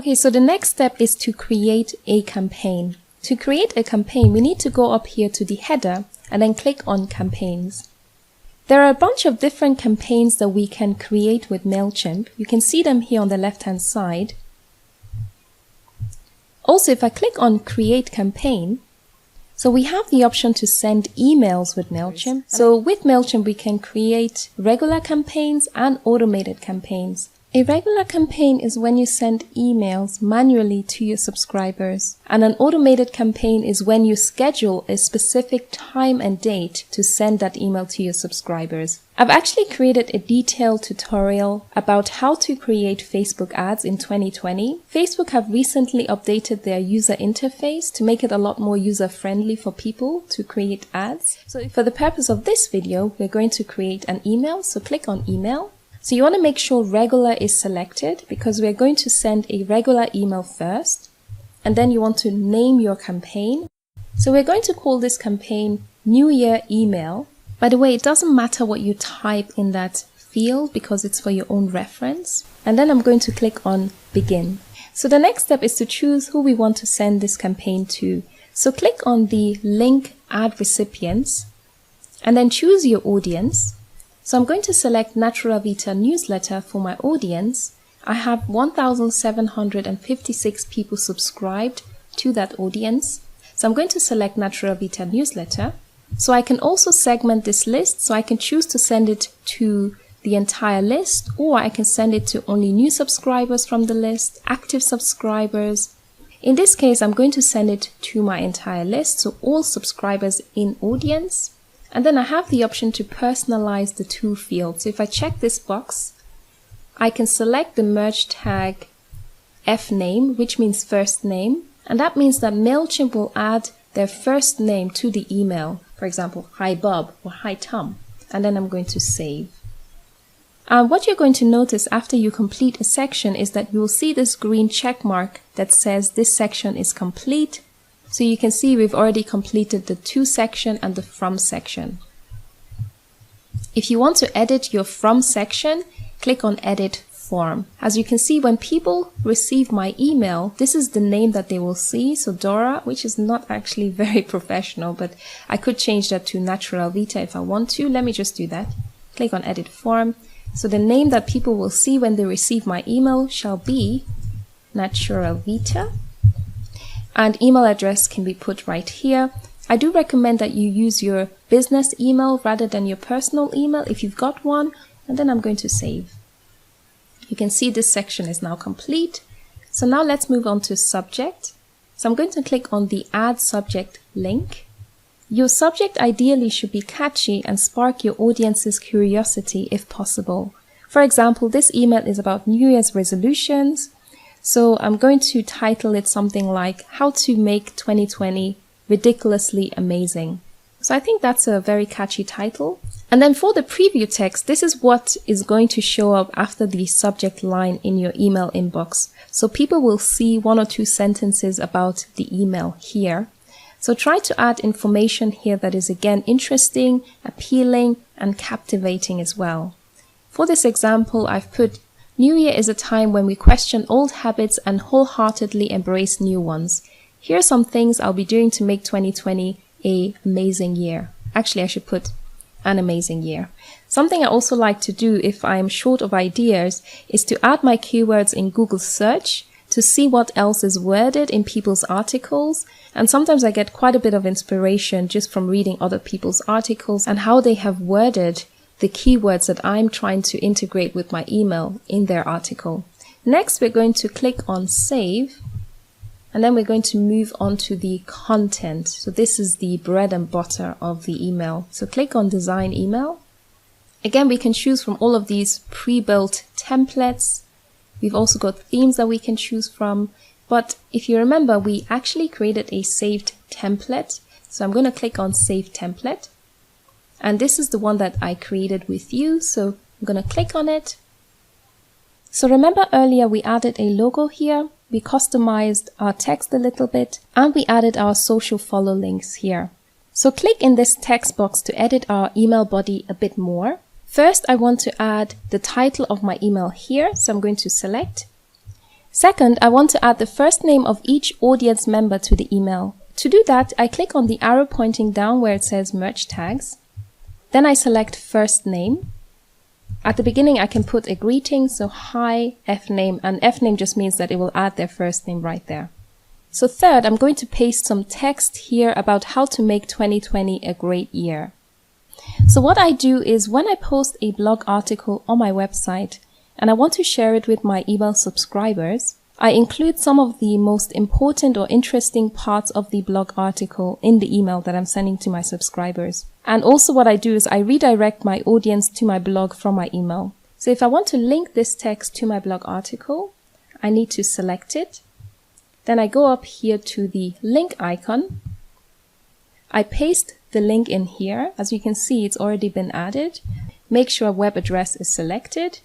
Okay, so the next step is to create a campaign. To create a campaign, we need to go up here to the header and then click on campaigns. There are a bunch of different campaigns that we can create with MailChimp. You can see them here on the left-hand side. Also, if I click on create campaign, so we have the option to send emails with MailChimp. So with MailChimp, we can create regular campaigns and automated campaigns. A regular campaign is when you send emails manually to your subscribers, and an automated campaign is when you schedule a specific time and date to send that email to your subscribers. I've actually created a detailed tutorial about how to create Facebook ads in 2020. Facebook have recently updated their user interface to make it a lot more user-friendly for people to create ads. So for the purpose of this video, we're going to create an email, so click on email. So you want to make sure regular is selected because we're going to send a regular email first, and then you want to name your campaign. So we're going to call this campaign New Year Email. By the way, it doesn't matter what you type in that field because it's for your own reference. And then I'm going to click on Begin. So the next step is to choose who we want to send this campaign to. So click on the link Add Recipients and then choose your audience. So I'm going to select Natura Vita newsletter for my audience. I have 1,756 people subscribed to that audience. So I'm going to select Natura Vita newsletter. So I can also segment this list. So I can choose to send it to the entire list, or I can send it to only new subscribers from the list, active subscribers. In this case, I'm going to send it to my entire list. So all subscribers in audience. And then I have the option to personalize the to field. So if I check this box, I can select the merge tag fname, which means first name. And that means that MailChimp will add their first name to the email. For example, hi Bob or hi Tom. And then I'm going to save. What you're going to notice after you complete a section is that you'll see this green check mark that says this section is complete. So you can see we've already completed the to section and the from section. If you want to edit your from section, click on Edit Form. As you can see, when people receive my email, this is the name that they will see. So Dora, which is not actually very professional, but I could change that to Natura Vita if I want to. Let me just do that. Click on Edit Form. So the name that people will see when they receive my email shall be Natura Vita. And email address can be put right here. I do recommend that you use your business email rather than your personal email if you've got one. And then I'm going to save. You can see this section is now complete. So now let's move on to subject. So I'm going to click on the Add Subject link. Your subject ideally should be catchy and spark your audience's curiosity if possible. For example, this email is about New Year's resolutions. So I'm going to title it something like How to Make 2020 Ridiculously Amazing. So I think that's a very catchy title. And then for the preview text, this is what is going to show up after the subject line in your email inbox. So people will see one or two sentences about the email here. So try to add information here that is again interesting, appealing, and captivating as well. For this example, I've put New Year is a time when we question old habits and wholeheartedly embrace new ones. Here are some things I'll be doing to make 2020 an amazing year. Actually, I should put an amazing year. Something I also like to do if I'm short of ideas is to add my keywords in Google search to see what else is worded in people's articles. And sometimes I get quite a bit of inspiration just from reading other people's articles and how they have worded the keywords that I'm trying to integrate with my email in their article. Next, we're going to click on Save, and then we're going to move on to the content. So this is the bread and butter of the email. So click on Design Email. Again, we can choose from all of these pre-built templates. We've also got themes that we can choose from. But if you remember, we actually created a saved template. So I'm going to click on Save Template. And this is the one that I created with you. So I'm going to click on it. So remember earlier we added a logo here. We customized our text a little bit and we added our social follow links here. So click in this text box to edit our email body a bit more. First, I want to add the title of my email here. So I'm going to select. Second, I want to add the first name of each audience member to the email. To do that, I click on the arrow pointing down where it says Merge Tags. Then I select first name. At the beginning, I can put a greeting, so hi, fname, and fname just means that it will add their first name right there. So third, I'm going to paste some text here about how to make 2020 a great year. So what I do is when I post a blog article on my website and I want to share it with my email subscribers, I include some of the most important or interesting parts of the blog article in the email that I'm sending to my subscribers. And also what I do is I redirect my audience to my blog from my email. So if I want to link this text to my blog article, I need to select it. Then I go up here to the link icon. I paste the link in here. As you can see, it's already been added. Make sure web address is selected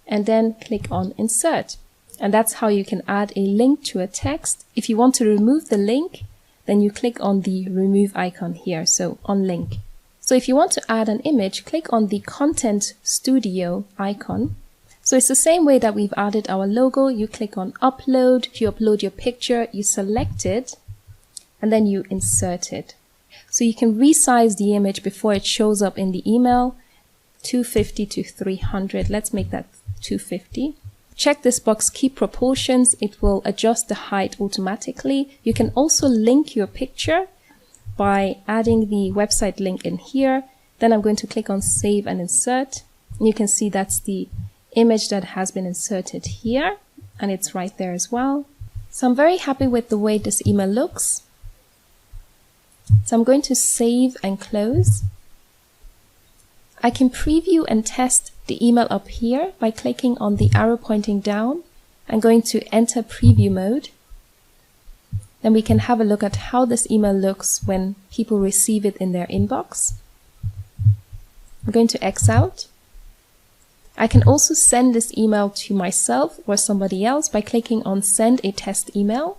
and then click on insert. And that's how you can add a link to a text. If you want to remove the link, then you click on the remove icon here, so on link. So if you want to add an image, click on the Content Studio icon. So it's the same way that we've added our logo. You click on upload. If you upload your picture, you select it and then you insert it. So you can resize the image before it shows up in the email, 250 to 300. Let's make that 250. Check this box, keep proportions. It will adjust the height automatically. You can also link your picture by adding the website link in here. Then I'm going to click on save and insert. And you can see that's the image that has been inserted here, and it's right there as well. So I'm very happy with the way this email looks. So I'm going to save and close. I can preview and test the email up here by clicking on the arrow pointing down and going to enter preview mode. Then we can have a look at how this email looks when people receive it in their inbox. I'm going to X out. I can also send this email to myself or somebody else by clicking on send a test email.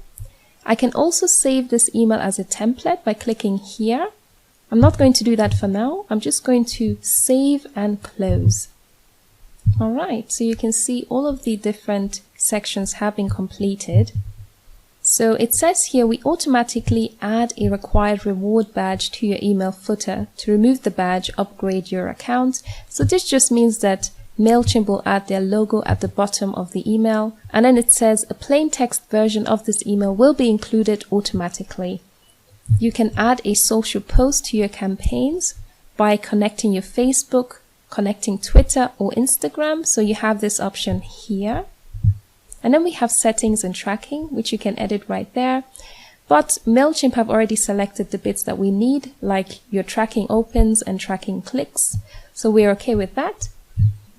I can also save this email as a template by clicking here. I'm not going to do that for now. I'm just going to save and close. All right, so you can see all of the different sections have been completed. So it says here we automatically add a required reward badge to your email footer. To remove the badge, upgrade your account. So this just means that MailChimp will add their logo at the bottom of the email. And then it says a plain text version of this email will be included automatically. You can add a social post to your campaigns by connecting your Facebook, connecting Twitter or Instagram. So you have this option here. And then we have settings and tracking, which you can edit right there. But MailChimp have already selected the bits that we need, like your tracking opens and tracking clicks. So we're okay with that.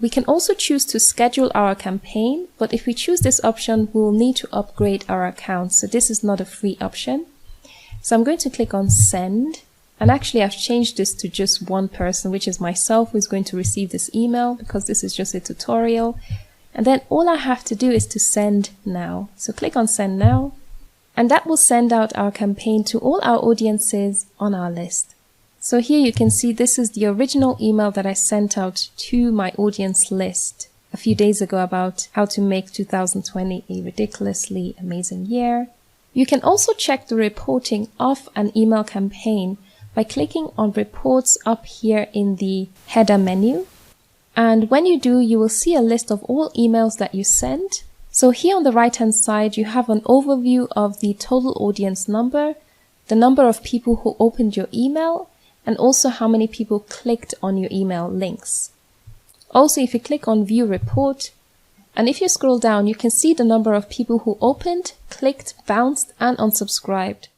We can also choose to schedule our campaign, but if we choose this option, we'll need to upgrade our account. So this is not a free option. So I'm going to click on send. And actually I've changed this to just one person, which is myself, who's going to receive this email because this is just a tutorial. And then all I have to do is to send now. So click on send now. And that will send out our campaign to all our audiences on our list. So here you can see this is the original email that I sent out to my audience list a few days ago about how to make 2020 a ridiculously amazing year. You can also check the reporting of an email campaign by clicking on reports up here in the header menu. And when you do, you will see a list of all emails that you sent. So here on the right hand side, you have an overview of the total audience number, the number of people who opened your email, and also how many people clicked on your email links. Also, if you click on view report, and if you scroll down, you can see the number of people who opened, clicked, bounced, and unsubscribed.